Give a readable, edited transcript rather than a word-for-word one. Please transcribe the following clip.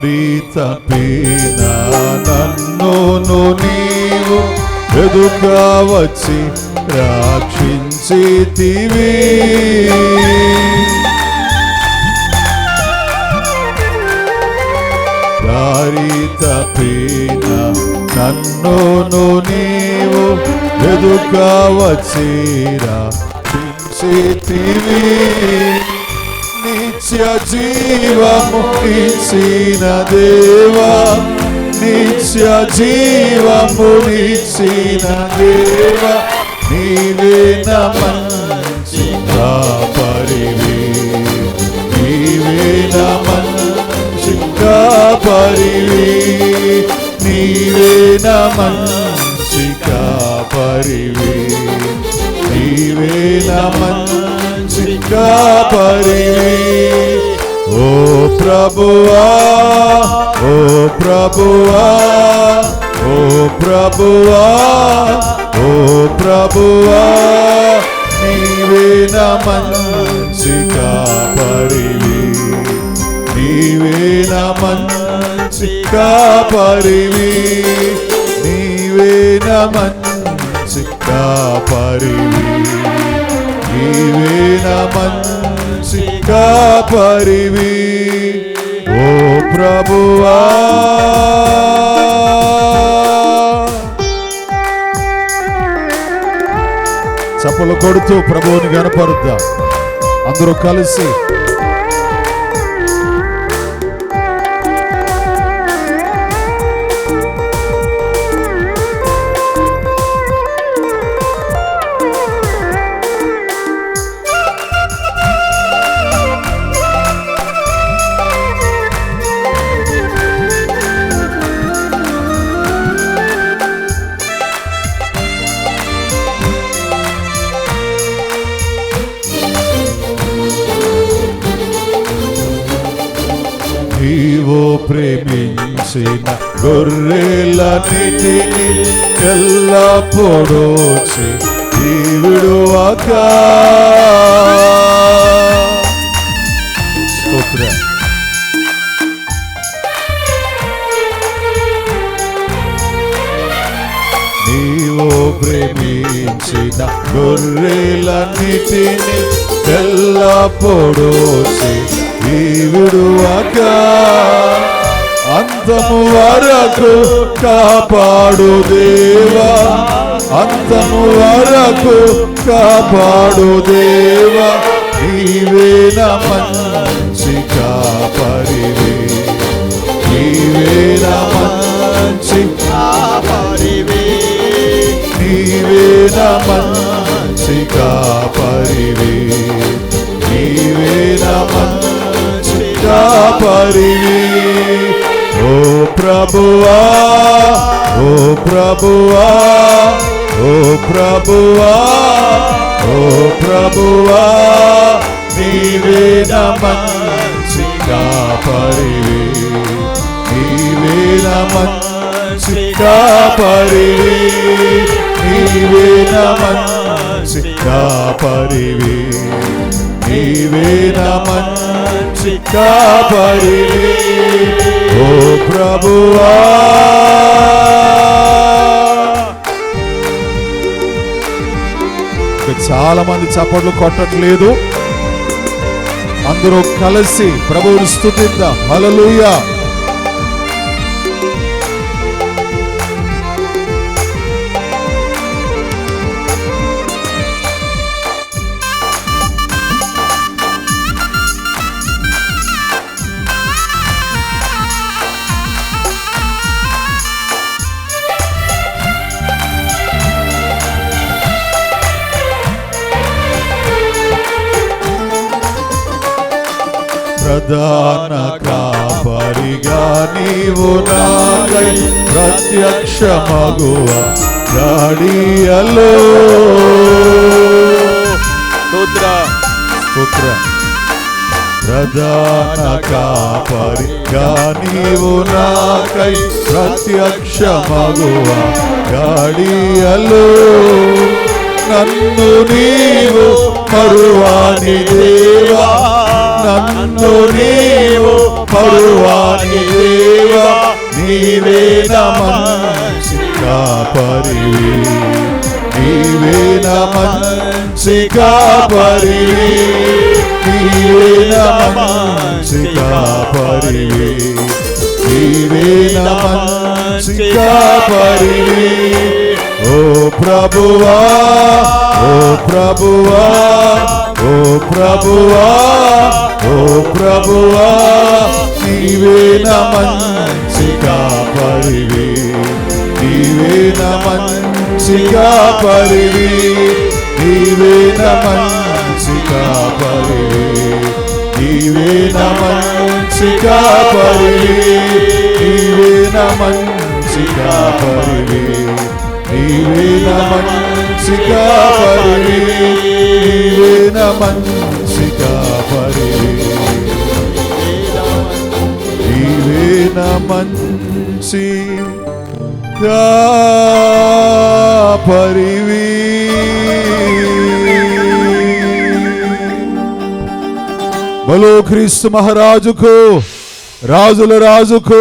తప్పిన నన్ను నీవు ఎదుగా వచ్చి రక్షించితివి. దారి తప్పిన నన్ను నీవు ఎదుగా వచ్చి రక్షించితివి. నిత్య జీవము ఇచ్చిన దేవా, నిత్య జీవము ఇచ్చిన దేవా, నీవే నా మంచి కాపరివి, నీవే నా మంచి కాపరివి, నీవే నా మంచి కాపరివి, నీవే నా మంచి కాపరివి. ఓ ప్రభువా, ఓ ప్రభువా, ఓ ప్రభువా, ఓ ప్రభువా, నీవే నా మంచి కాపరివి, నీవే నా మంచి కాపరివి, నీవే నా మంచి కాపరివి, నీవే నా మంచి కాపరివి. ఓ ప్రభువా, చప్పలు కొడుతూ ప్రభువుని గణపరుద్దాం అందరూ కలిసి. నీవు ప్రేమించిన గొర్రెలన్నిటిని ఎల్లప్పుడూ విడువక. స్తోత్రం. నీవు ప్రేమించిన గొర్రెలన్నిటిని ఎల్లప్పుడూ విడువక, అంతము వరకు కాపాడు దేవా, అంతము వరకు కాపాడు దేవా, నీవే నా మంచి కాపరివి, నీవే నా మంచి కాపరివి, నీవే నా మంచి కాపరివి, నీవే నా మంచి కాపరివి. ఓ ప్రభువా, ఓ ప్రభువా, ఓ ప్రభువా, ఓ ప్రభువా, నీవే నా మంచి కాపరివి, నీవే నా మంచి కాపరివి, నీవే నా మంచి కాపరివి, నీవే నా మంచి కాపరివి. ఓ ప్రభువా, చాలా మంది చప్పట్లు కొట్టట్లేదు. అందరూ కలిసి ప్రభువుని స్తుతిద్దాం. హల్లెలూయా. ప్రధాన కాపరిగా నీవు నాకై ప్రత్యక్షమగువ గాడియలో. ప్రధాన కాపరిగా నీవు నాకై ప్రత్యక్షమగువ గాడియలో, నన్ను నీవు మరువాని దేవా, నన్ను నీవు మరువాని దేవా, నీవే నా మంచి కాపరివి, నీవే నా మంచి కాపరివి, నీవే నా మంచి కాపరివి, నీవే నా మంచి కాపరివి. ఓ ప్రభువా, ఓ ప్రభువా, ఓ ప్రభువా, ఓ ప్రభువా, నీవే నా మంచి కాపరివి, నీవే నా మంచి కాపరివి, నీవే నా మంచి కాపరివి, నీవే నా మంచి కాపరివి, నీవే నా మంచి కాపరివి, నీవే నా మంచి కాపరివి, నీవే నా మంచి కాపరివి, నీవే నా మంచి కాపరివి. బలో క్రీస్తు మహారాజుకు, రాజుల రాజుకు